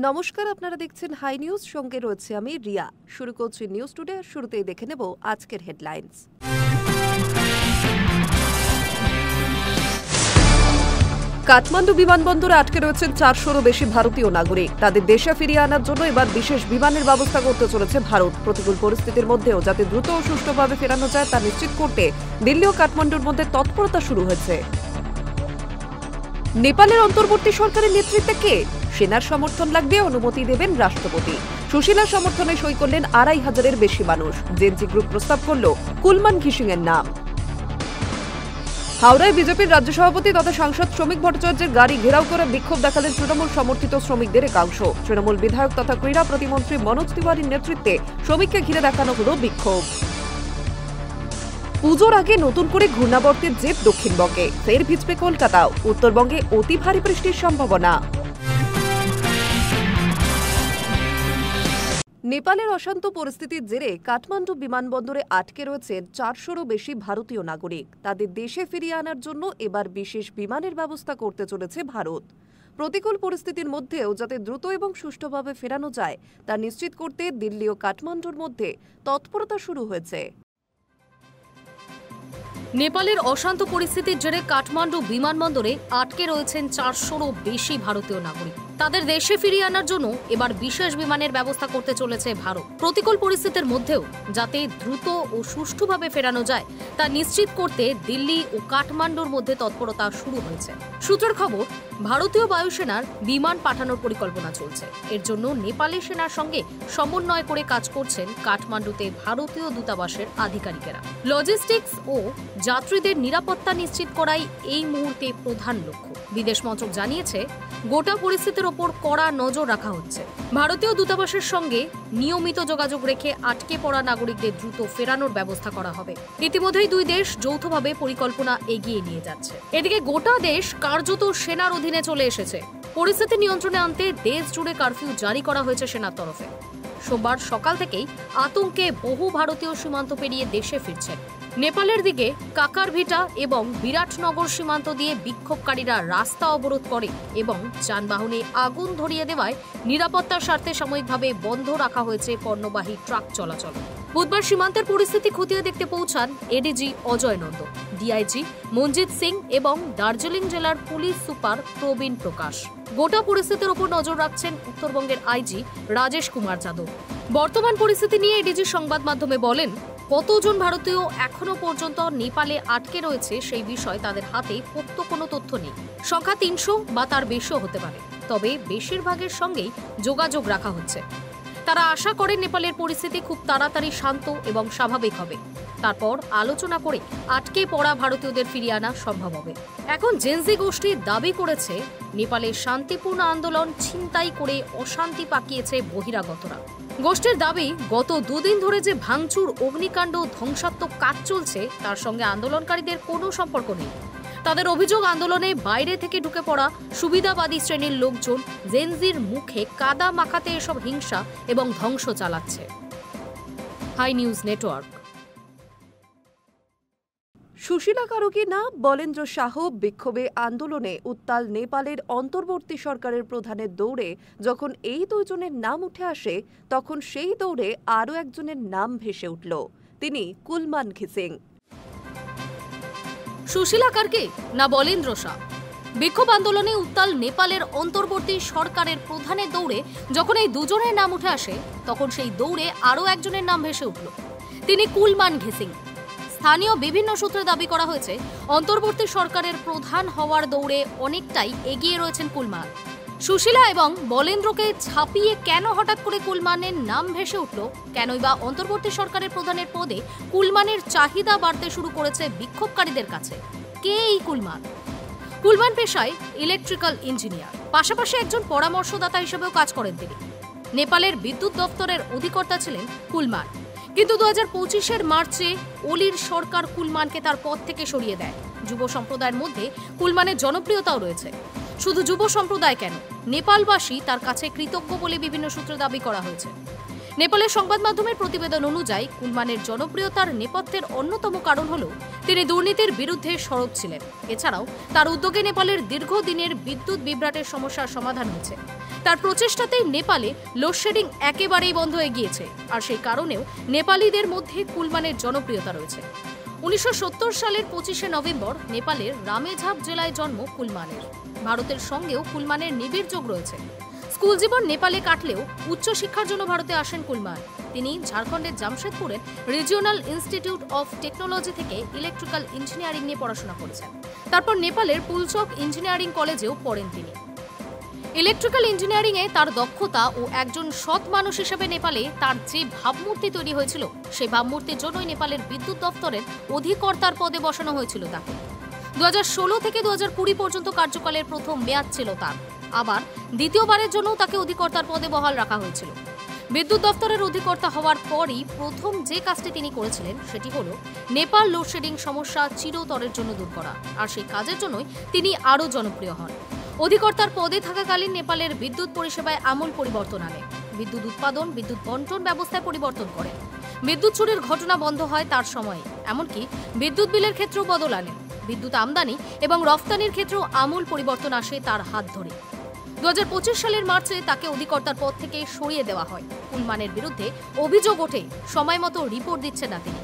নমস্কার, আপনারা দেখছেন হাই নিউজ, সঙ্গে রয়েছে আমি রিয়া। শুরু করছি নিউজ টুডে। শুরুতেই দেখে নেব আজকের হেডলাইন্স। কাঠমান্ডু বিমানবন্দরে আটকে রয়েছেন 400-রও বেশি ভারতীয় নাগরিক। তাদের দেশে ফিরিয়ে আনার জন্য এবার বিশেষ বিমানের ব্যবস্থা করতে চলেছে ভারত। প্রতিকূল পরিস্থিতির মধ্যেও যাতে দ্রুত ও সুষ্ঠুভাবে ফেরানো যায় তা নিশ্চিত করতে দিল্লি ও কাঠমান্ডুর মধ্যে তৎপরতা শুরু হয়েছে। নেপালের অন্তর্বর্তী সরকারের নেতৃত্বে কে? সেনার সমর্থন লাগবে, অনুমতি দেবেন রাষ্ট্রপতি। সুশীলার সমর্থনে সই করলেন 2500-এর বেশি মানুষ। জেনজি গ্রুপ প্রস্তাব করল কুলমান ঘিসিং এর নাম। হাওড়ায় বিজেপির রাজ্য সভাপতি তথা সাংসদ শ্রমিক ভট্টাচার্যের গাড়ি ঘেরাও করে বিক্ষোভ দেখালেন তৃণমূল সমর্থিত শ্রমিকদের একাংশ। তৃণমূল বিধায়ক তথা ক্রীড়া প্রতিমন্ত্রী মনোজ তিওয়ারির নেতৃত্বে শ্রমিককে ঘিরে দেখানো হল বিক্ষোভ। পুজোর আগে নতুন করে ঘূর্ণাবর্তের জেদ দক্ষিণবঙ্গে, ফের ভিজবে কলকাতাও। উত্তরবঙ্গে অতি ভারী বৃষ্টির সম্ভাবনা। নেপালের অশান্ত পরিস্থিতির জেরে কাঠমান্ডু বিমানবন্দরে আটকে রয়েছে 400-রও বেশি ভারতীয় নাগরিক। তাদের দেশে ফিরিয়ে আনার জন্য এবার বিশেষ বিমানের ব্যবস্থা করতে চলেছে ভারত। প্রতিকূল পরিস্থিতির মধ্যেও যাতে দ্রুত এবং সুষ্ঠুভাবে ফেরানো যায় তা নিশ্চিত করতে দিল্লি ও কাঠমান্ডুর মধ্যে তৎপরতা শুরু হয়েছে। নেপালের অশান্ত পরিস্থিতির জেরে কাঠমান্ডু বিমানবন্দরে আটকে রয়েছেন 400-রও বেশি ভারতীয় নাগরিক। তাদের দেশে ফিরিয়ে আনার জন্য এবার বিশেষ বিমানের ব্যবস্থা করতে চলেছে ভারত। প্রতিকূল পরিস্থিতির মধ্যেও যাতে দ্রুত ও সুষ্ঠুভাবে ফেরানো যায় তা নিশ্চিত করতে দিল্লি ও কাঠমান্ডুর মধ্যে তৎপরতা শুরু হয়েছে। সূত্রের খবর, ভারতীয় বায়ুসেনার বিমান পাঠানোর পরিকল্পনা চলছে। এর জন্য নেপালি সেনার সঙ্গে সমন্বয় করে কাজ করছেন কাঠমান্ডুতে ভারতীয় দূতাবাসের আধিকারিকেরা। লজিস্টিক্স ও যাত্রীদের নিরাপত্তা নিশ্চিত করাই এই মুহূর্তে প্রধান লক্ষ্য। বিদেশ মন্ত্রক জানিয়েছে, গোটা পরিস্থিতির ওপর কড়া নজর রাখা হচ্ছে। ভারতীয় দূতাবাসের সঙ্গে নিয়মিত যোগাযোগ রেখে আটকে পড়া নাগরিকদের দ্রুত ফেরানোর ব্যবস্থা করা হবে। ইতিমধ্যেই দুই দেশ যৌথভাবে পরিকল্পনা এগিয়ে নিয়ে যাচ্ছে। এদিকে গোটা দেশ কার্যত সেনার অধীনে চলে এসেছে। পরিস্থিতি নিয়ন্ত্রণে আনতে দেশ জুড়ে কারফিউ জারি করা হয়েছে সেনার তরফে। সোমবার সকাল থেকেই আতঙ্কে বহু ভারতীয় সীমান্ত পেরিয়ে দেশে ফিরছেন। নেপালের দিকে কাকারভিটা এবং বিরাটনগর সীমান্ত দিয়ে বিক্ষোভকারীরা রাস্তা অবরোধ করে এবং যানবাহনে আগুন ধরিয়ে দেওয়ায় নিরাপত্তার স্বার্থে সাময়িকভাবে বন্ধ রাখা হয়েছে পণ্যবাহী ট্রাক চলাচল। বুধবার সীমান্তের পরিস্থিতি খতিয়ে দেখতে পৌঁছান এডিজি অজয় নন্দ, ডিআইজি মঞ্জিত সিং এবং দার্জিলিং জেলার পুলিশ সুপার প্রবীণ প্রকাশ। গোটা পরিস্থিতির উপর নজর রাখছেন উত্তরবঙ্গের আইজি রাজেশ কুমার যাদব। বর্তমান পরিস্থিতি নিয়ে এডিজি সংবাদ মাধ্যমে বলেন, কতজন ভারতীয় এখনো পর্যন্ত নেপালে আটকে রয়েছে সেই বিষয়ে তাদের হাতে পোক্ত কোনো তথ্য নেই। সংখ্যা 300 বা তার বেশিও হতে পারে, তবে বেশিরভাগের সঙ্গেই যোগাযোগ রাখা হচ্ছে। তারা আশা করেন নেপালের পরিস্থিতি খুব তাড়াতাড়ি শান্ত এবং স্বাভাবিক হবে। তারপর আলোচনা করে আটকে পড়া ভারতীয়দের ফিরিয়ে আনা সম্ভব হবে। এখন জেনজি গোষ্ঠী দাবি করেছে, নেপালের শান্তিপূর্ণ আন্দোলন ছিনতাই করে অশান্তি পাকিয়েছে বহিরাগতরা। গোষ্ঠীর দাবি, গত দুদিন ধরে যে ভাঙচুর, অগ্নিকাণ্ড, ধ্বংসাত্মক কাজ চলছে তার সঙ্গে আন্দোলনকারীদের কোনো সম্পর্ক নেই। তাদের অভিযোগ, আন্দোলনে বাইরে থেকে ঢুকে পড়া সুবিধাবাদী শ্রেণীর লোকজন জেনজির মুখে কাদা মাখাতে এসব হিংসা এবং ধ্বংস চালাচ্ছে। Hi news network. সুশীলা কারকে না বলেন্দ্র শাহ বিক্ষোভে আন্দোলনে উত্তাল নেপালের অন্তর্বর্তী সরকারের প্রধানের দৌড়ে যখন এই দুজনের নাম উঠে আসে, তখন সেই দৌড়ে আরও একজনের নাম ভেসে উঠল। তিনি কুলমান ঘিসিং। সুশীলা কারকে না বলেন্দ্র শাহ, বিক্ষোভ আন্দোলনে উত্তাল নেপালের অন্তর্বর্তী সরকারের প্রধানের দৌড়ে যখন এই দুজনের নাম উঠে আসে, তখন সেই দৌড়ে আরও একজনের নাম ভেসে উঠল। তিনি কুলমান ঘিসিং। স্থানীয় বিভিন্ন সূত্রে দাবি করা হয়েছে, অন্তর্বর্তী সরকারের প্রধান হওয়ার দৌড়ে অনেকটাই এগিয়ে রয়েছেন কুলমান। সুশীলা এবং বলেন্দ্রকে ছাপিয়ে কেন হঠাৎ করে কুলমানের নাম ভেসে উঠল? কেনই বা অন্তর্বর্তী সরকারের প্রধানের পদে কুলমানের চাহিদা বাড়তে শুরু করেছে বিক্ষোভকারীদের কাছে? কে এই কুলমান? কুলমান পেশায় ইলেকট্রিক্যাল ইঞ্জিনিয়ার, পাশাপাশি একজন পরামর্শদাতা হিসেবেও কাজ করেন তিনি। নেপালের বিদ্যুৎ দপ্তরের অধিকর্তা ছিলেন কুলমান, কিন্তু 2025-এর মার্চে ওলির সরকার কুলমানকে তার পদ থেকে সরিয়ে দেয়। যুব সম্প্রদায়ের মধ্যে কুলমানের জনপ্রিয়তাও রয়েছে। শুধু যুব সম্প্রদায় কেন, নেপালবাসী তার কাছে কৃতজ্ঞ বলে বিভিন্ন সূত্রে দাবি করা হয়েছে। নেপালের সংবাদ মাধ্যমের প্রতিবেদন অনুযায়ী কুলমানের জনপ্রিয়তার নেপথ্যের অন্যতম কারণ হল তিনি দুর্নীতির বিরুদ্ধে সরব ছিলেন। এছাড়াও তার উদ্যোগে নেপালের দীর্ঘদিনের বিদ্যুৎ বিভ্রাটের সমস্যার সমাধান হয়েছে। তার প্রচেষ্টাতেই নেপালে লোডশেডিং একেবারেই বন্ধ হয়ে গিয়েছে, আর সেই কারণেও নেপালিদের মধ্যে কুলমানের জনপ্রিয়তা রয়েছে। 1970 সালের 25শে নভেম্বর নেপালের রামেঝাপ জেলায় জন্ম কুলমানের। ভারতের সঙ্গেও কুলমানের নিবিড় যোগ রয়েছে। স্কুল জীবন নেপালে কাটলেও উচ্চশিক্ষার জন্য ভারতে আসেন কুলমান। তিনি ঝাড়খণ্ডের জামশেদপুরের রিজিওনাল ইনস্টিটিউট অফ টেকনোলজি থেকে ইলেকট্রিক্যাল ইঞ্জিনিয়ারিং নিয়ে পড়াশোনা করেছেন। তারপর নেপালের পুলচক ইঞ্জিনিয়ারিং কলেজেও পড়েন তিনি। ইলেকট্রিক্যাল ইঞ্জিনিয়ারিংয়ে তার দক্ষতা ও একজন সৎ মানুষ হিসেবে নেপালে তার যে ভাবমূর্তি তৈরি হয়েছিল, সেই ভাবমূর্তির জন্যই নেপালের বিদ্যুৎ দপ্তরের অধিকর্তার পদে বসানো হয়েছিল তাকে। 2016 থেকে 2020 পর্যন্ত কার্যকালের প্রথম মেয়াদ ছিল তার। আবার দ্বিতীয়বারের জন্য তাকে অধিকর্তার পদে বহাল রাখা হয়েছিল। বিদ্যুৎ দপ্তরের অধিকর্তা হওয়ার পরই প্রথম যে কাজটি তিনি করেছিলেন সেটি হলো নেপাল লোডশেডিং সমস্যা চিরতরের জন্য দূর করা, আর সেই কাজের জন্যই তিনি আরও জনপ্রিয় হন। অধিকর্তার পদে থাকাকালীন নেপালের বিদ্যুৎ পরিষেবায় আমূল পরিবর্তন আনে। বিদ্যুৎ উৎপাদন, বিদ্যুৎ বন্টন ব্যবস্থায় পরিবর্তন করে। বিদ্যুৎ চুরির ঘটনা বন্ধ হয় তার সময়ে। এমনকি বিদ্যুৎ বিলের ক্ষেত্রেও বদল আনে। বিদ্যুৎ আমদানি এবং রফতানির ক্ষেত্রেও আমূল পরিবর্তন আসে তার হাত ধরে। 2025 সালের মার্চে তাকে অধিকর্তার পদ থেকে সরিয়ে দেওয়া হয়। কুলমানের বিরুদ্ধে অভিযোগ ওঠে সময় মতো রিপোর্ট দিচ্ছেন না তিনি।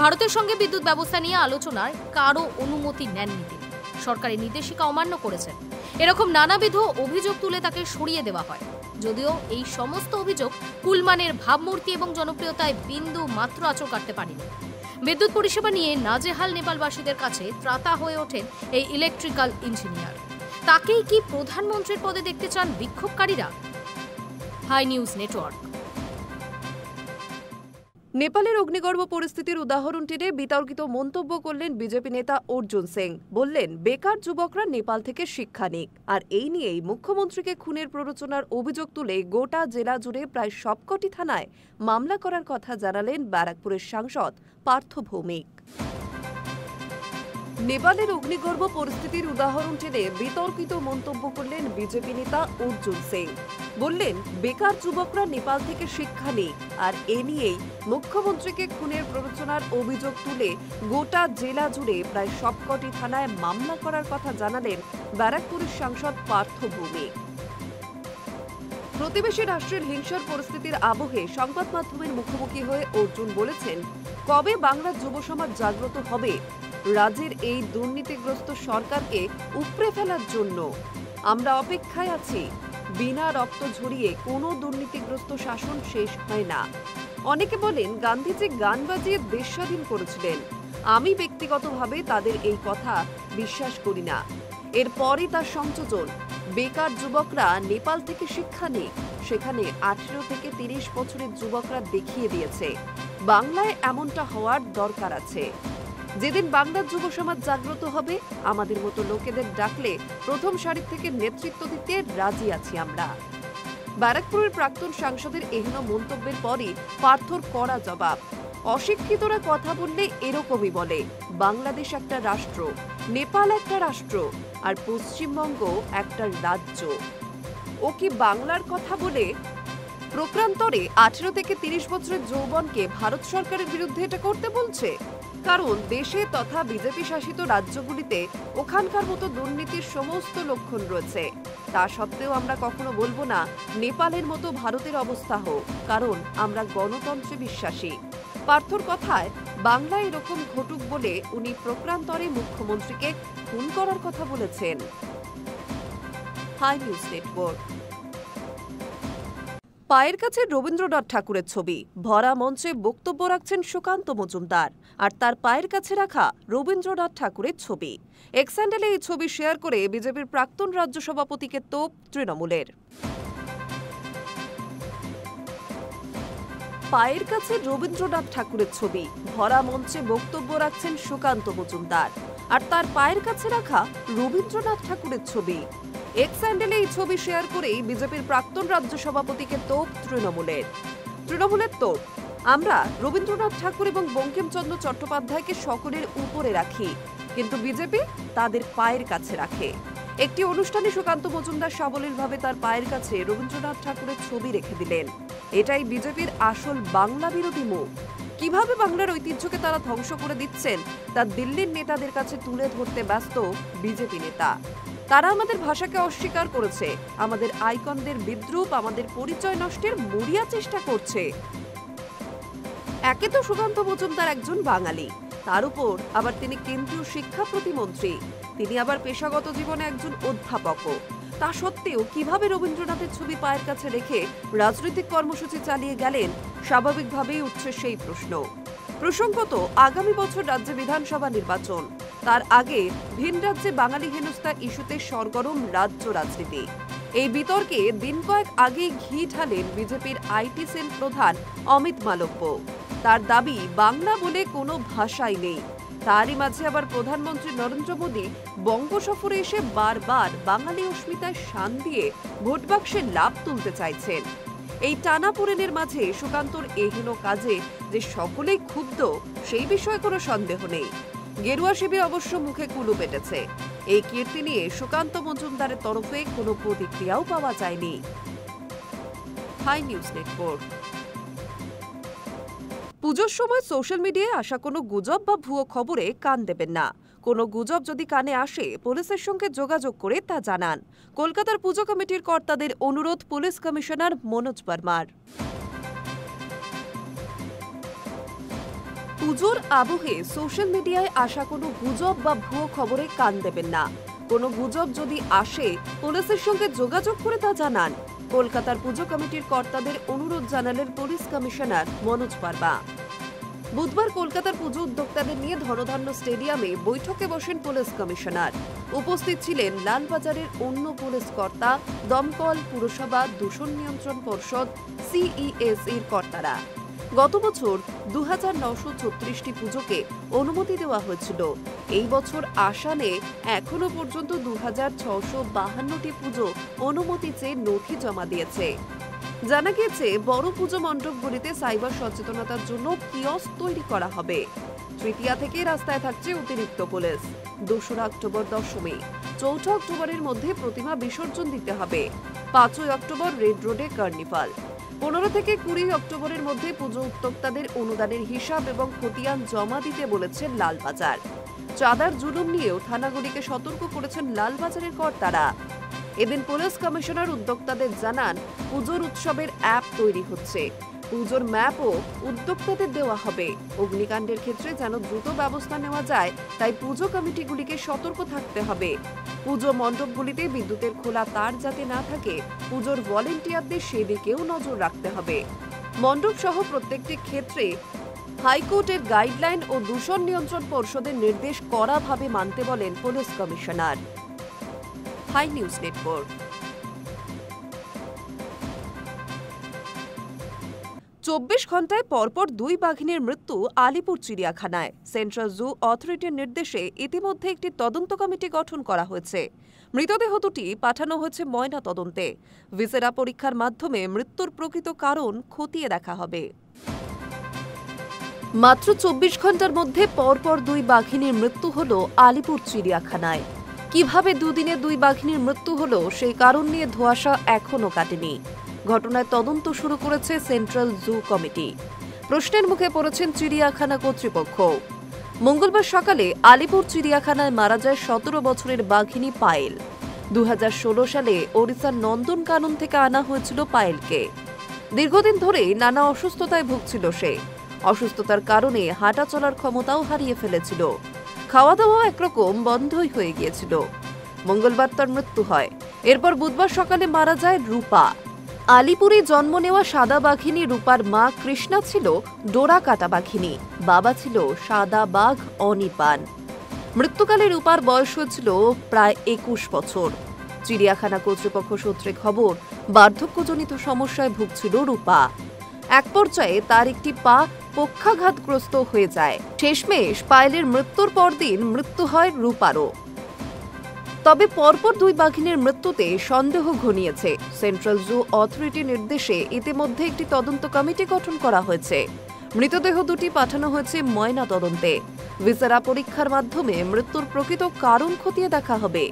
ভারতের সঙ্গে বিদ্যুৎ ব্যবস্থা নিয়ে আলোচনার কারও অনুমতি নেননি তিনি। সরকারি নির্দেশিকা অমান্য করেছেন। এরকম নানাবিধ অভিযোগ তুলে তাকে সরিয়ে দেওয়া হয়। যদিও এই সমস্ত অভিযোগ কুলমানের ভাবমূর্তি এবং জনপ্রিয়তায় বিন্দু মাত্র আঁচড় কাটতে পারেনি। বিদ্যুৎ পরিষেবা নিয়ে নাজেহাল নেপালবাসীদের কাছে ত্রাতা হয়ে ওঠেন এই ইলেকট্রিক্যাল ইঞ্জিনিয়ার। তাকেই কি প্রধানমন্ত্রীর পদে দেখতে চান বিক্ষোভকারীরা? Hi news Network. নেপালের অগ্নিগর্ভ পরিস্থিতির উদাহরণ টেনে বিতর্কিত মন্তব্য করলেন বিজেপি নেতা অর্জুন সিং। বললেন, বেকার যুবকরা নেপাল থেকে শিক্ষা নিক। আর এই নিয়েই মুখ্যমন্ত্রীকে খুনের প্ররোচনার অভিযোগ তুলে গোটা জেলা জুড়ে প্রায় সবকটি থানায় মামলা করার কথা জানালেন ব্যারাকপুরের সাংসদ পার্থ ভৌমিক। নেপালের অগ্নিগর্ভ পরিস্থিতির উদাহরণ টেনে বিতর্কিত মন্তব্য করলেন বিজেপি নেতা অর্জুন সিং। বললেন, বেকার যুবকরা নেপাল থেকে শিক্ষা নিক। আর এ নিয়েই মুখ্যমন্ত্রীকে খুনের প্ররোচনার অভিযোগ তুলে গোটা জেলা জুড়ে প্রায় সবকটি থানায় মামলা করার কথা জানালেন ব্যারাকপুরের সাংসদ পার্থ ভৌমিক। প্রতিবেশী রাষ্ট্রের হিংসার পরিস্থিতির আবহে সংবাদ মাধ্যমের মুখোমুখি হয়ে অর্জুন বলেছেন, কবে বাংলার যুব সমাজ জাগ্রত হবে রাজ্যের এই দুর্নীতিগ্রস্ত সরকারকে উপড়ে ফেলার জন্য? আমরা অপেক্ষায় আছি। বিনা রক্ত ঝরিয়ে কোনো দুর্নীতিগ্রস্ত শাসন শেষ হয় না। অনেকে বলেন, গান্ধীজি গান বাজিয়ে দেশ স্বাধীন করেছিলেন। আমি ব্যক্তিগতভাবে তাদের এই কথা বিশ্বাস করি না। এরপরই তার সংযোজন, বেকার যুবকরা নেপাল থেকে শিক্ষা নিক। সেখানে 18 থেকে 30 বছরের যুবকরা দেখিয়ে দিয়েছে বাংলায় এমনটা হওয়ার দরকার আছে। যেদিন বাংলার যুব সমাজ জাগ্রত হবে, আমাদের মতো লোকেদের ডাকলে প্রথম সারির থেকে নেতৃত্ব দিতে রাজি আছি আমরা। ব্যারাকপুরের প্রাক্তন সাংসদের এহেন মন্তব্যের পরই পার্থর কড়া জবাব। অশিক্ষিতরা কথা বললে এরকমই বলে, বাংলাদেশ একটা রাষ্ট্র, নেপাল একটা রাষ্ট্র, আর পশ্চিমবঙ্গ একটা রাজ্য। ও কি বাংলার কথা বলে? প্রক্রান্তরে 18 থেকে 30 বছরের যৌবনকে ভারত সরকারের বিরুদ্ধে এটা করতে বলছে। কারণ দেশে তথা বিজেপি শাসিত রাজ্যগুলিতে ওখানকার মতো দুর্নীতির সমস্ত লক্ষণ রয়েছে। তা সত্ত্বেও আমরা কখনো বলবো না নেপালের মতো ভারতের অবস্থা হোক, কারণ আমরা গণতন্ত্রে বিশ্বাসী। পার্থর কথায় বাংলায় এরকম ঘটুক বলে উনি প্রক্রান্তরে মুখ্যমন্ত্রীকে খুন করার কথা বলেছেন। Hi news Network. পায়ের কাছে রবীন্দ্রনাথ ঠাকুরের ছবি, ভরা মঞ্চে বক্তব্য রাখছেন সুকান্ত মজুমদার, আর তার পায়ের কাছে রাখা রবীন্দ্রনাথ ঠাকুরের ছবি। এক্স হ্যান্ডেলে এই ছবি শেয়ার করে বিজেপির প্রাক্তন রাজ্য সভাপতিকে তোপ তৃণমূলের। পায়ের কাছে রবীন্দ্রনাথ ঠাকুরের ছবি, ভরা মঞ্চে বক্তব্য রাখছেন সুকান্ত মজুমদার, আর তার পায়ের কাছে রাখা রবীন্দ্রনাথ ঠাকুরের ছবি। এক্স হ্যান্ডেলে এই ছবি শেয়ার করেই বিজেপির প্রাক্তন রাজ্য সভাপতিকে তোপ তৃণমূলের। তৃণমূলের তোপ, আমরা রবীন্দ্রনাথ ঠাকুর এবং বঙ্কিমচন্দ্র চট্টোপাধ্যায়কে সকলের উপরে রাখি, কিন্তু বিজেপি তাদের পায়ের কাছে রাখে। একটি অনুষ্ঠানে সুকান্ত মজুমদার সাবলীলভাবে তার পায়ের কাছে রবীন্দ্রনাথ ঠাকুরের ছবি রেখে দিলেন। এটাই বিজেপির আসল বাংলা বিরোধী মুখ। কিভাবে বাংলার ঐতিহ্যকে তারা ধ্বংস করে দিচ্ছেন তা দিল্লির নেতাদের কাছে তুলে ধরতে ব্যস্ত বিজেপি নেতা। তারা আমাদের ভাষাকে অস্বীকার করেছে, আমাদের আইকনদের বিদ্রূপ, আমাদের পরিচয় নষ্টের মরিয়া চেষ্টা করছে। একে তো সুকান্ত মজুমদার একজন বাঙালি, তার উপর আবার তিনি কেন্দ্রীয় শিক্ষা প্রতিমন্ত্রী, তিনি আবার পেশাগত জীবনে একজন অধ্যাপকও। তা সত্ত্বেও কিভাবে রবীন্দ্রনাথের ছবি পায়ের কাছে রেখে রাজনৈতিক কর্মসূচি চালিয়ে গেলেন, স্বাভাবিকভাবেই উঠছে সেই প্রশ্ন। প্রসঙ্গত, আগামী বছর রাজ্যে বিধানসভা নির্বাচন, তার আগে ভিন রাজ্যে বাঙালি হেনস্থা ইস্যুতে সরগরম রাজ্য রাজনীতি। এই বিতর্কে দিন কয়েক আগেই ঘি ঢালেন বিজেপির আইটি সেল প্রধান অমিত মালব্য। তার দাবি, বাংলা বলে কোনো ভাষাই নেই। তারই মাঝে আবার প্রধানমন্ত্রী নরেন্দ্র মোদী বঙ্গ সফরে এসে বারবার বাঙালি অস্মিতায় শান দিয়ে ভোট বাক্সে লাভ তুলতে চাইছেন। এই টানাপোড়েনের মাঝে সুকান্তর এহেন কাজে যে সকলেই ক্ষুব্ধ, সেই বিষয়ে কোনো সন্দেহ নেই। গেরুয়া শিবির অবশ্য মুখে কুলু পেটেছে। এই কীর্তি নিয়ে সুকান্ত মজুমদারের তরফে কোনো প্রতিক্রিয়াও পাওয়া যায়নি। Hi news Network. পুজোর সময় সোশ্যাল মিডিয়ায় আসা কোনো গুজব বা ভুয়ো খবরে কান দেবেন না। কোনো গুজব যদি কানে আসে, পুলিশের সঙ্গে যোগাযোগ করে তা জানান। কলকাতার পুজো কমিটির কর্তাদের অনুরোধ পুলিশ কমিশনার মনোজ বর্মার। পুজোর আবহে সোশ্যাল মিডিয়ায় আসা কোনো গুজব বা ভুয়ো খবরে কান দেবেন না। কোনো গুজব যদি আসে, পুলিশের সঙ্গে যোগাযোগ করে তা জানান। কলকাতার পুজো কমিটির কর্তাদের অনুরোধ জানালেন পুলিশ কমিশনার মনোজ বর্মা। বুধবার কলকাতার পুজো উদ্যোক্তাদের নিয়ে ধনধান্য স্টেডিয়ামে বৈঠকে বসেন পুলিশ কমিশনার। উপস্থিত ছিলেন লালবাজারের অন্য পুলিশ কর্তা, দমকল, পুরসভা, দূষণ নিয়ন্ত্রণ পর্ষদ, সিইএসির কর্তারা। গত বছর 2936টি পুজোকে অনুমতি দেওয়া হয়েছিল। এই বছর আসানে এখনো পর্যন্ত 2652টি পুজো অনুমতি চেয়ে নথি জমা দিয়েছে। জানা গিয়েছে, বড় পুজো মণ্ডপগুলিতে সাইবার সচেতনতার জন্য কিয়স্ক তৈরি করা হবে। তৃতীয়া থেকে রাস্তায় থাকছে অতিরিক্ত পুলিশ। 2রা অক্টোবর দশমী, 4ঠা অক্টোবরের মধ্যে প্রতিমা বিসর্জন দিতে হবে। 5ই অক্টোবর রেড রোডে কার্নিভাল। 15 থেকে 20 অক্টোবরের মধ্যে পুজো উদ্যোক্তাদের অনুদানের হিসাব এবং খতিয়ান জমা দিতে বলেছেন লালবাজার। চাঁদার জুলুম নিয়েও থানাগুলিকে সতর্ক করেছেন লালবাজারের কর্তারা। এদিন পুলিশ কমিশনার উদ্যোক্তাদের জানান, পুজোর উৎসবের অ্যাপ তৈরি হচ্ছে। পুজোর ম্যাপও উদ্যোক্তাদের দেওয়া হবে। অগ্নিকাণ্ডের ক্ষেত্রে যেন দ্রুত ব্যবস্থা নেওয়া যায়, তাই পুজো কমিটিগুলিকে সতর্ক থাকতে হবে। পুজো মণ্ডপগুলিতে বিদ্যুতের খোলা তার যাতে না থাকে, পুজোর ভলেন্টিয়ারদের সেদিকেও নজর রাখতে হবে। মণ্ডপ সহ প্রত্যেকটি ক্ষেত্রে হাইকোর্টের গাইডলাইন ও দূষণ নিয়ন্ত্রণ পর্ষদের নির্দেশ কড়াভাবে মানতে বলেন police commissioner. Hi news Network. 24 ঘন্টায় পরপর 2 বাঘিনীর মৃত্যু আলিপুর চিড়িয়াখানায়। সেন্ট্রাল জু অথরিটির নির্দেশে ইতিমধ্যে একটি তদন্ত কমিটি গঠন করা হয়েছে। মৃতদেহ দুটি পাঠানো হয়েছে ময়না তদন্তে। ভিসেরা পরীক্ষার মাধ্যমে মৃত্যুর প্রকৃত কারণ খতিয়ে দেখা হবে। মাত্র 24 ঘন্টার মধ্যে পরপর 2 বাঘিনীর মৃত্যু হল আলিপুর চিড়িয়াখানায়। কিভাবে দুদিনে 2 বাঘিনীর মৃত্যু হলো, সেই কারণ নিয়ে ধোঁয়াশা এখনো কাটেনি। ঘটনায় তদন্ত শুরু করেছে সেন্ট্রাল জু কমিটি। প্রশ্নের মুখে পড়েছেন চিড়িয়াখানা কর্তৃপক্ষ। মঙ্গলবার সকালে আলিপুর চিড়িয়াখানায় মারা যায় 17 বছরের বাঘিনী পায়েল। 2016 সালে ওড়িশার নন্দনকানন থেকে আনা হয়েছিল পায়েলকে। দীর্ঘদিন ধরে নানা অসুস্থতায় ভুগছিল সে। অসুস্থতার কারণে হাঁটা চলার ক্ষমতাও হারিয়ে ফেলেছিল। খাওয়া দাওয়া একরকম বন্ধই হয়ে গিয়েছিল। মঙ্গলবার তার মৃত্যু হয়। এরপর বুধবার সকালে মারা যায় রূপা। আলিপুরে জন্ম নেওয়া সাদা বাঘিনী রূপার মা কৃষ্ণা ছিল ডোরা কাটা বাঘিনী। বাবা ছিল সাদা বাঘ অনিপান। মৃত্যুকালে রূপার বয়স হয়েছিল প্রায় 21 বছর। চিড়িয়াখানা কর্তৃপক্ষ সূত্রে খবর, বার্ধক্যজনিত সমস্যায় ভুগছিল রূপা। এক পর্যায়ে তার একটি পা পক্ষাঘাতগ্রস্ত হয়ে যায়। শেষমেশ পায়েলের মৃত্যুর পরদিন মৃত্যু হয় রূপারও। তবে পরপর 2 বাঘিনীর মৃত্যুতে সন্দেহ ঘনিয়েছে। সেন্ট্রাল জু অথরিটির নির্দেশে ইতিমধ্যে একটি তদন্ত কমিটি গঠন করা হয়েছে। মৃতদেহ দুটি পাঠানো হয়েছে ময়না তদন্তে। ভিসেরা পরীক্ষার মাধ্যমে মৃত্যুর প্রকৃত কারণ খতিয়ে দেখা হবে।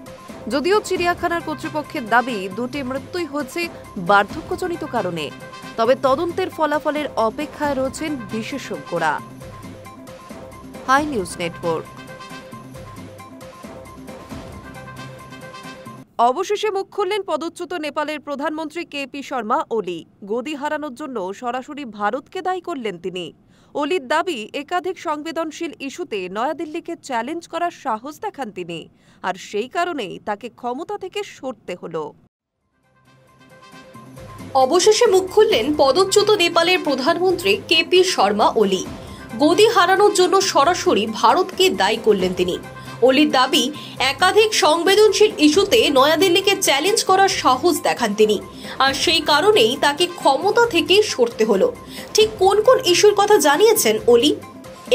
যদিও চিড়িয়াখানার কর্তৃপক্ষের দাবি, 2টি মৃত্যুই হয়েছে বার্ধক্যজনিত কারণে। তবে তদন্তের ফলাফলের অপেক্ষায় রয়েছেন বিশেষজ্ঞরা। Hi news Network. অবশেষে মুখ খুললেন পদচ্যুত নেপালের প্রধানমন্ত্রী কেপি শর্মা ওলি। গদি হারানোর জন্য সরাসরি ভারতকে দায়ী করলেন তিনি। ওলির দাবি, একাধিক সংবেদনশীল ইস্যুতে নয়াদিল্লিকে চ্যালেঞ্জ করার সাহস দেখান তিনি, আর সেই কারণেই তাকে ক্ষমতা থেকে সরতে হলো। অবশেষে মুখ খুললেন পদচ্যুত নেপালের প্রধানমন্ত্রী কেপি শর্মা ওলি। গদি হারানোর জন্য সরাসরি ভারতকে দায়ী করলেন তিনি। ওলির দাবি, একাধিক সংবেদনশীল ইস্যুতে নয়াদিল্লিকে চ্যালেঞ্জ করার সাহস দেখান তিনি, আর সেই কারণেই তাকে ক্ষমতা থেকে সরতে হলো। ঠিক কোন কোন ইস্যুর কথা জানিয়েছেন ওলি?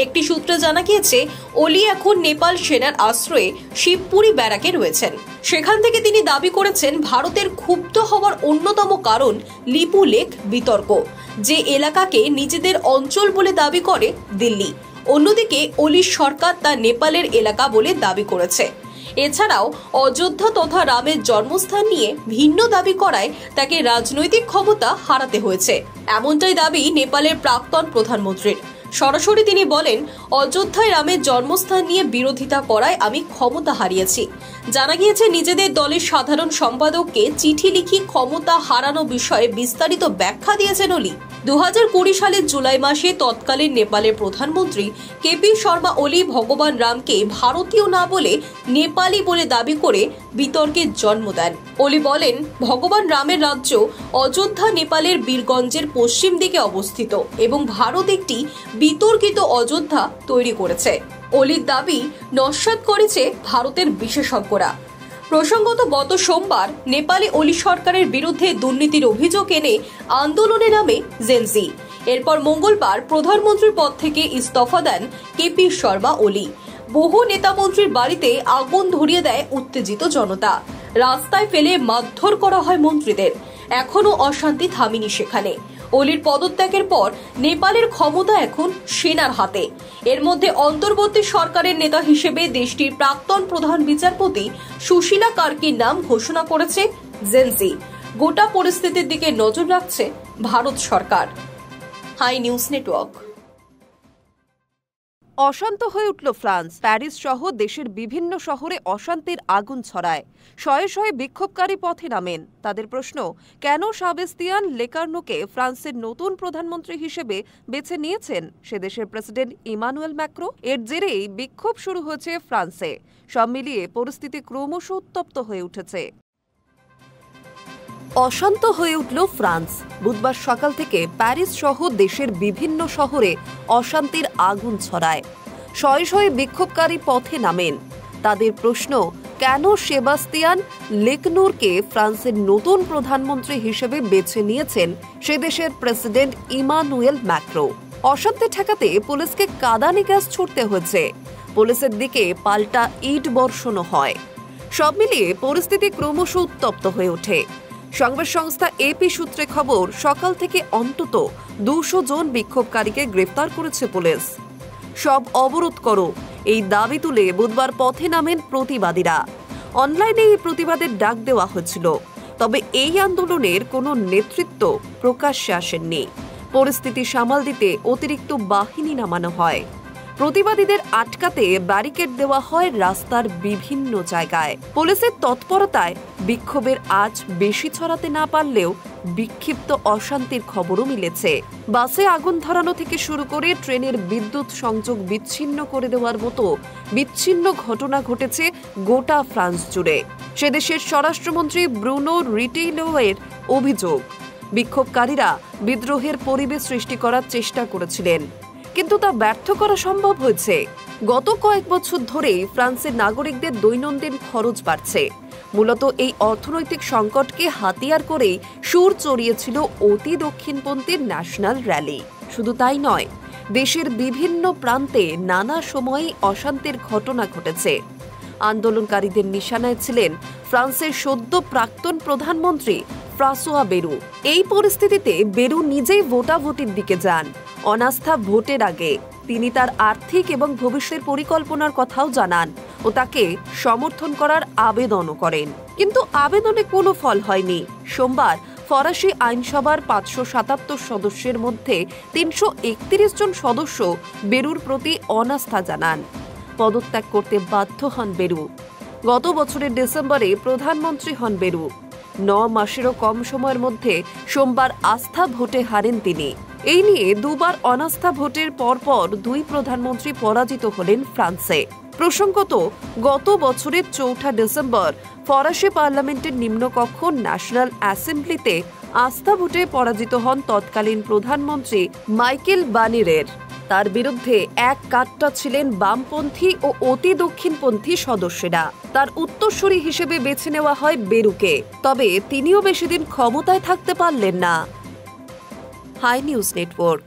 একটি সূত্রে জানা গিয়েছে, ওলি এখন নেপাল সেনার আশ্রয়ে শিবপুরি ব্যারাকে রয়েছেন। সেখান থেকে তিনি দাবি করেছেন, ভারতের ক্ষুব্ধ হওয়ার অন্যতম কারণ লিপু লেক বিতর্ক, যে এলাকাকে নিজেদের অঞ্চল বলে দাবি করে দিল্লি। অন্যদিকে ওলির সরকার তা নেপালের এলাকা বলে দাবি করেছে। এছাড়াও অযোধ্যা তথা রামের জন্মস্থান নিয়ে ভিন্ন দাবি করায় তাকে রাজনৈতিক ক্ষমতা হারাতে হয়েছে, এমনটাই দাবি নেপালের প্রাক্তন প্রধানমন্ত্রীর। সরাসরি তিনি বলেন, অযোধ্যায় রামের জন্মস্থান নিয়ে বিরোধিতা করায় আমি ক্ষমতা হারিয়েছি। জানা গিয়েছে, নিজেদের দলের সাধারণ সম্পাদককে চিঠি লিখে ক্ষমতা হারানো বিষয়ে বিস্তারিত ব্যাখ্যা দিয়েছেন ওলি। 2020 সালের জুলাই মাসে তৎকালীন নেপালের প্রধানমন্ত্রী কেপি শর্মা ওলি ভগবান রামকে ভারতীয় না বলে নেপালি বলে দাবি করে বিতর্কের জন্ম দেন। ওলি বলেন, ভগবান রামের রাজ্য অযোধ্যা নেপালের বীরগঞ্জের পশ্চিম দিকে অবস্থিত এবং ভারত একটি বিতর্কিত অযোধ্যা তৈরি করেছে। ওলির দাবি নস্যাৎ করেছে ভারতের বিশেষজ্ঞরা। প্রসঙ্গত, গত সোমবার নেপালে ওলি সরকারের বিরুদ্ধে দুর্নীতির অভিযোগ এনে আন্দোলনে নামে জেনজি। এরপর মঙ্গলবার প্রধানমন্ত্রীর পদ থেকে ইস্তফা দেন কেপি শর্মা ওলি। বহু নেতামন্ত্রীর বাড়িতে আগুন ধরিয়ে দেয় উত্তেজিত জনতা। রাস্তায় ফেলে মারধর করা হয় মন্ত্রীদের। এখনো অশান্তি থামেনি সেখানে। ওলির পদত্যাগের পর নেপালের ক্ষমতা এখন সেনার হাতে। এর মধ্যে অন্তর্বর্তী সরকারের নেতা হিসেবে দেশটির প্রাক্তন প্রধান বিচারপতি সুশীলা কার্কির নাম ঘোষণা করেছে জেনজি। গোটা পরিস্থিতির দিকে নজর রাখছে ভারত সরকার। Hi news network. অশান্ত হয়ে উঠল ফ্রান্স। প্যারিস সহ দেশের বিভিন্ন শহরে অশান্তির আগুন ছড়ায়। শয়ে শয়ে বিক্ষোভকারী পথে নামেন। তাদের প্রশ্ন, কেন সেবাস্তিয়ান লেকার্নোকে ফ্রান্সের নতুন প্রধানমন্ত্রী হিসেবে বেছে নিয়েছেন সে দেশের প্রেসিডেন্ট ইমানুয়েল ম্যাক্রো? এর জেরেই বিক্ষোভ শুরু হয়েছে ফ্রান্সে। সব মিলিয়ে পরিস্থিতি ক্রমশ উত্তপ্ত হয়ে উঠেছে। অশান্ত হয়ে উঠল ফ্রান্স। বুধবার সকাল থেকে প্যারিস সহ দেশের বিভিন্ন শহরে অশান্তির আগুন ছড়ায়। শয়ে শয়ে বিক্ষোভকারী পথে নামেন। তাদের প্রশ্ন, কেন সেবাস্তিয়ান লেকনোরকে ফ্রান্সের নতুন প্রধানমন্ত্রী হিসেবে বেছে নিয়েছেন সে দেশের প্রেসিডেন্ট ইমানুয়েল ম্যাক্রো? অশান্তি ঠেকাতে পুলিশকে কাঁদানে গ্যাস ছুড়তে হয়েছে। পুলিশের দিকে পাল্টা ইট বর্ষণও হয়। সব মিলিয়ে পরিস্থিতি ক্রমশ উত্তপ্ত হয়ে ওঠে। সংবাদ সংস্থা এপি সূত্রে খবর, সকাল থেকে অন্তত 200 জন বিক্ষোভকারীকে গ্রেফতার করেছে পুলিশ। সব অবরোধ করো, এই দাবি তুলে বুধবার পথে নামেন প্রতিবাদীরা। অনলাইনে এই প্রতিবাদের ডাক দেওয়া হয়েছিল, তবে এই আন্দোলনের কোনো নেতৃত্ব প্রকাশ্যে আসেননি। পরিস্থিতি সামাল দিতে অতিরিক্ত বাহিনী নামানো হয়। প্রতিবাদীদের আটকাতে ব্যারিকেড দেওয়া হয় রাস্তার বিভিন্ন জায়গায়। পুলিশের তৎপরতায় বিক্ষোভের আঁচ বেশি ছড়াতে না পারলেও বিক্ষিপ্ত অশান্তির খবরও মিলেছে। বাসে আগুন ধরানো থেকে শুরু করে ট্রেনের বিদ্যুৎ সংযোগ বিচ্ছিন্ন করে দেওয়ার মতো বিচ্ছিন্ন ঘটনা ঘটেছে গোটা ফ্রান্স জুড়ে। সে দেশের স্বরাষ্ট্রমন্ত্রী ব্রুনো রিটেইলোয়ের অভিযোগ, বিক্ষোভকারীরা বিদ্রোহের পরিবেশ সৃষ্টি করার চেষ্টা করেছিলেন, কিন্তু তা ব্যর্থ করা সম্ভব হয়েছে। গত কয়েক বছর ধরে ফ্রান্সের নাগরিকদের দৈনন্দিন খরচ বাড়ছে। মূলত এই অর্থনৈতিক সংকটকে হাতিয়ার করেই সুর চড়িয়েছিল অতি দক্ষিণপন্থী ন্যাশনাল র্যালি। শুধু তাই নয়, দেশের বিভিন্ন প্রান্তে নানা সময়ে অশান্তির ঘটনা ঘটেছে। আন্দোলনকারীদের নিশানায় ছিলেন ফ্রান্সের সদ্য প্রাক্তন প্রধানমন্ত্রী ফ্রাঁসোয়া বেরু। এই পরিস্থিতিতে বেরু নিজেই ভোটাভুটির দিকে যান। অনাস্থা ভোটের আগে তিনি তার আর্থিক এবং ভবিষ্যতের পরিকল্পনার কথাও জানান ও তাকে সমর্থন করার আবেদনও করেন। কিন্তু আবেদনে কোনো ফল হয়নি। সোমবার ফরাসি আইনসভার 577 সদস্যের মধ্যে 331 জন সদস্য বেরুর প্রতি অনাস্থা জানান। পদত্যাগ করতে বাধ্য হন বেরু। গত বছরের ডিসেম্বরে প্রধানমন্ত্রী হন বেরু। 9 মাসেরও কম সময়ের মধ্যে সোমবার আস্থা ভোটে হারেন তিনি। এই নিয়ে দুবার অনাস্থা ভোটের পরপর দুই প্রধানমন্ত্রী পরাজিত হলেন ফ্রান্সে। প্রসঙ্গত, গত বছরের 4 ডিসেম্বর ফরাসি পার্লামেন্টের নিম্নকক্ষ ন্যাশনাল অ্যাসেম্বলিতে আস্থা ভোটে পরাজিত হন তৎকালীন প্রধানমন্ত্রী মাইকেল বানিরের। তার বিরুদ্ধে এক কাট্টা ছিলেন বামপন্থী ও অতি দক্ষিণপন্থী সদস্যরা। তার উত্তরসূরি হিসেবে বেছে নেওয়া হয় বেরুকে। তবে তিনিও বেশি দিন ক্ষমতায় থাকতে পারলেন না। Hi news Network.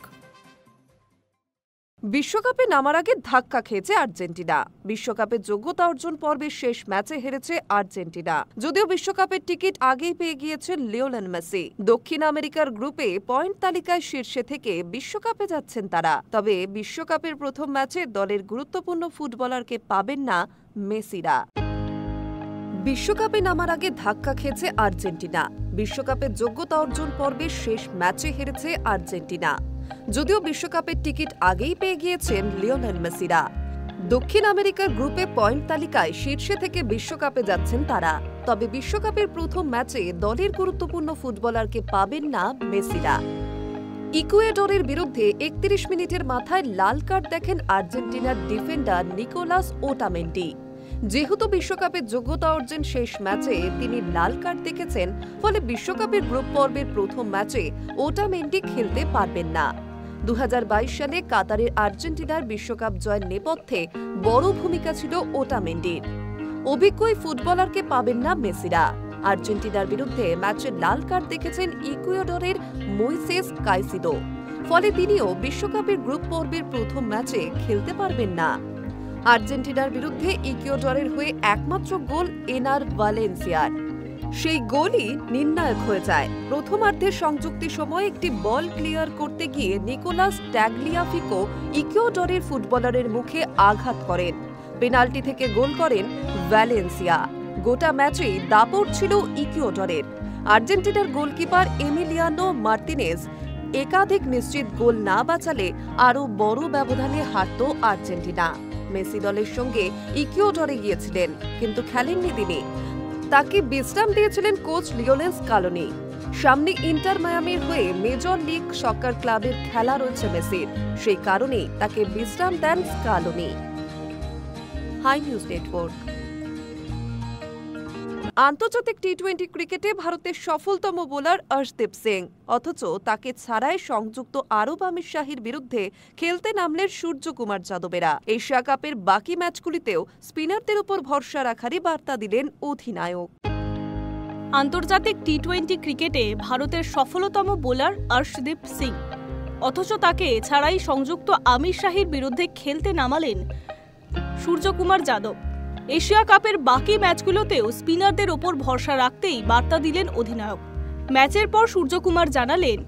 বিশ্বকাপে নামার আগে ধাক্কা খেয়েছে আর্জেন্টিনা। বিশ্বকাপের যোগ্যতা অর্জন পর্বের শেষ ম্যাচে হেরেছে আর্জেন্টিনা। যদিও বিশ্বকাপের টিকিট আগেই পেয়ে গিয়েছেন লিওনেল মেসি। দক্ষিণ আমেরিকার গ্রুপে পয়েন্ট তালিকায় শীর্ষে থেকে বিশ্বকাপে যাচ্ছেন তারা। তবে বিশ্বকাপের প্রথম ম্যাচে দলের গুরুত্বপূর্ণ ফুটবলারকে পাবেন না মেসিরা। বিশ্বকাপে নামার আগে ধাক্কা খেয়েছে আর্জেন্টিনা। বিশ্বকাপের যোগ্যতা অর্জন পর্বের শেষ ম্যাচে হেরেছে আর্জেন্টিনা। যদিও বিশ্বকাপের টিকিট আগেই পেয়ে গিয়েছেন লিওনেল মেসিরা। দক্ষিণ আমেরিকার গ্রুপে পয়েন্ট তালিকায় শীর্ষে থেকে বিশ্বকাপে যাচ্ছেন তারা। তবে বিশ্বকাপের প্রথম ম্যাচে দলের গুরুত্বপূর্ণ ফুটবলারকে পাবেন না মেসিরা। ইকুয়েডরের বিরুদ্ধে 31 মিনিটের মাথায় লাল কার্ড দেখেন আর্জেন্টিনার ডিফেন্ডার নিকোলাস ওটামেন্ডি। যেহেতু বিশ্বকাপের যোগ্যতা অর্জন শেষ ম্যাচে তিনি লাল কার্ড দেখেছেন, ফলে বিশ্বকাপের গ্রুপ পর্বের প্রথম ম্যাচে ওটামেন্ডি খেলতে পারবেন না। 2022 সালে কাতারের আর্জেন্টিনার বিশ্বকাপ জয়ের নেপথ্যে বড় ভূমিকা ছিল ওটামেন্ডির। অভিজ্ঞ ফুটবলারকে পাবেন না মেসিরা। আর্জেন্টিনার বিরুদ্ধে ম্যাচে লাল কার্ড দেখেছেন ইকুয়েডরের মোইসেস কাইসিদো। ফলে তিনিও বিশ্বকাপের গ্রুপ পর্বের প্রথম ম্যাচে খেলতে পারবেন না। আর্জেন্টিনার বিরুদ্ধে ইকুয়েডরের হয়ে একমাত্র গোল এনার ভালেন্সিয়ার। সেই গোলই নির্ণায়ক হয়ে যায়। প্রথমার্ধের সংযুক্তি সময় একটি বল ক্লিয়ার করতে গিয়ে নিকোলাস ট্যাগলিয়াফিকো ইকুয়েডরের ফুটবলারের মুখে আঘাত করেন। পেনাল্টি থেকে গোল করেন ভ্যালেন্সিয়া। গোটা ম্যাচেই দাপট ছিল ইকুয়েডরের। আর্জেন্টিনার গোলকিপার এমিলিয়ানো মার্তিনেজ একাধিক নিশ্চিত গোল না বাঁচালে আরও বড় ব্যবধানে হারত আর্জেন্টিনা। মেসি দলের সঙ্গে ইকুয়েডরে গিয়েছিলেন, কিন্তু খেলেননি তিনি। তাকে বিশ্রাম দিয়েছিলেন কোচ লিওনেল স্কালোনি। সামনে ইন্টার মায়ামির হয়ে মেজর লিগ সকার ক্লাবের খেলা রয়েছে মেসির। সেই কারণেই তাকে বিশ্রাম দেন স্কালোনি। Hi news Network. আন্তর্জাতিক টি-20 ক্রিকেটে ভারতের সফলতম বোলার অর্শদীপ সিং, অথচ তাকে ছাড়াই সংযুক্ত আরব আমিরশাহীর বিরুদ্ধে খেলতে নামলেন সূর্যকুমার যাদবেরা। এশিয়া কাপের বাকি ম্যাচগুলিতেও স্পিনারদের উপর ভরসা রাখারই বার্তা দিলেন অধিনায়ক। আন্তর্জাতিক টি-20 ক্রিকেটে ভারতের সফলতম বোলার অর্শদীপ সিং, অথচ তাকে ছাড়াই সংযুক্ত আমিরশাহীর বিরুদ্ধে খেলতে নামালেন সূর্যকুমার যাদব। এশিয়া কাপের বাকি ম্যাচগুলোতেও স্পিনারদের ওপর ভরসা রাখতেই বার্তা দিলেন অধিনায়ক। ম্যাচের পর সূর্যকুমার জানালেন,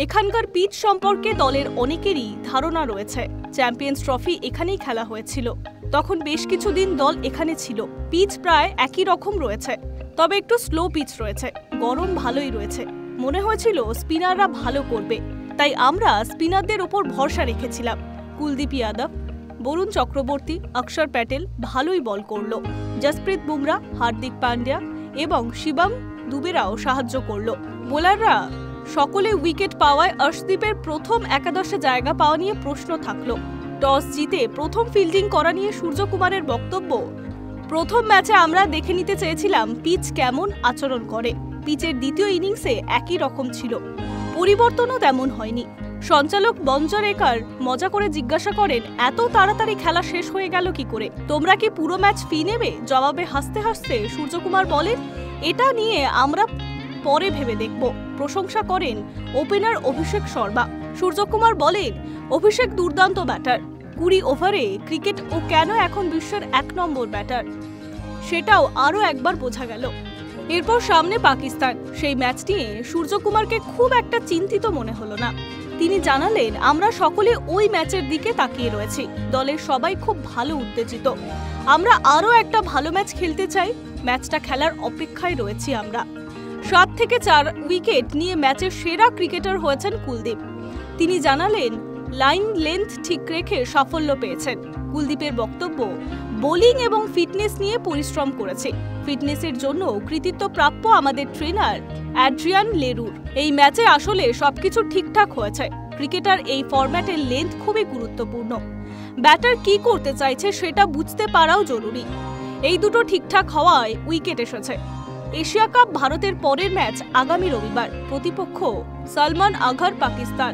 এখানকার পিচ সম্পর্কে দলের অনেকেরই ধারণা রয়েছে। চ্যাম্পিয়ন্স ট্রফি এখানেই খেলা হয়েছিল, তখন বেশ কিছুদিন দল এখানে ছিল। পিচ প্রায় একই রকম রয়েছে, তবে একটু স্লো পিচ রয়েছে। গরম ভালোই রয়েছে। মনে হয়েছিল স্পিনাররা ভালো করবে, তাই আমরা স্পিনারদের ওপর ভরসা রেখেছিলাম। কুলদীপ যাদব, বরুণ চক্রবর্তী, অক্ষর প্যাটেল ভালোই বল করল। জসপ্রীত বুমরা, হার্দিক পান্ডিয়া এবং শিবম দুবেরাও সাহায্য করল। বোলাররা সকলে উইকেট পাওয়ায় অর্শদীপের প্রথম একাদশে জায়গা পাওয়া নিয়ে প্রশ্ন থাকল। টস জিতে প্রথম ফিল্ডিং করা নিয়ে সূর্যকুমারের বক্তব্য, প্রথম ম্যাচে আমরা দেখে নিতে চেয়েছিলাম পিচ কেমন আচরণ করে। পিচের দ্বিতীয় ইনিংসে একই রকম ছিল, পরিবর্তনও তেমন হয়নি। সঞ্চালক বঞ্জরেকার মজা করে জিজ্ঞাসা করেন, এত তাড়াতাড়ি খেলা শেষ হয়ে গেল কি করে? তোমরা কি পুরো ম্যাচ ফি নেবে? জবাবে হাসতে হাসতে সূর্যকুমার বলেন, এটা নিয়ে আমরা পরে ভেবে দেখব। প্রশংসা করেন ওপেনার অভিষেক শর্মা। সূর্যকুমার বলেন, অভিষেক দুর্দান্ত ব্যাটার। 20 ওভারে ক্রিকেট ও কেন এখন বিশ্বের 1 নম্বর ব্যাটার সেটাও আরও একবার বোঝা গেল। এরপর সামনে পাকিস্তান। সেই ম্যাচ নিয়ে সূর্যকুমারকে খুব একটা চিন্তিত মনে হলো না। তিনি জানালেন, আমরা সকলে ওই ম্যাচের দিকে তাকিয়ে রয়েছি। দলের সবাই খুব ভালো উত্তেজিত। আমরা আরও একটা ভালো ম্যাচ খেলতে চাই। ম্যাচটা খেলার অপেক্ষায় রয়েছি আমরা। 7 থেকে 4 উইকেট নিয়ে ম্যাচের সেরা ক্রিকেটার হয়েছেন কুলদীপ। তিনি জানালেন, লাইন লেন্থ ঠিক রেখে সাফল্য পেয়েছেন। কুলদীপের বক্তব্য, বোলিং এবং ফিটনেস নিয়ে পরিশ্রম করেছে। ফিটনেসের জন্য কৃতিত্ব প্রাপ্য আমাদের ট্রেনার অ্যাড্রিয়ান লেরুর। এই ম্যাচে আসলে সবকিছু ঠিকঠাক হয়েছে। ক্রিকেটার এই ফরম্যাটের লেন্থ খুবই গুরুত্বপূর্ণ। ব্যাটার কি করতে চাইছে সেটা বুঝতে পারাও জরুরি। এই দুটো ঠিকঠাক হওয়ায় উইকেট এসেছে। এশিয়া কাপ ভারতের পরের ম্যাচ আগামী রবিবার। প্রতিপক্ষ সালমান আঘার পাকিস্তান।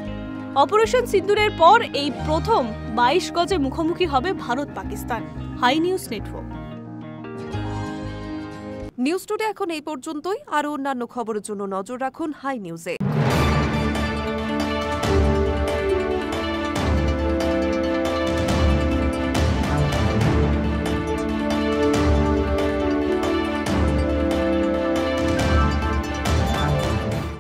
অপারেশন সিন্দুরের পর এই প্রথম 22 গজে মুখোমুখি হবে Bharat Pakistan. Hi news Network. News today এখন এই পর্যন্তই। আরও অন্যান্য খবরের জন্য নজর রাখুন হাই নিউজে।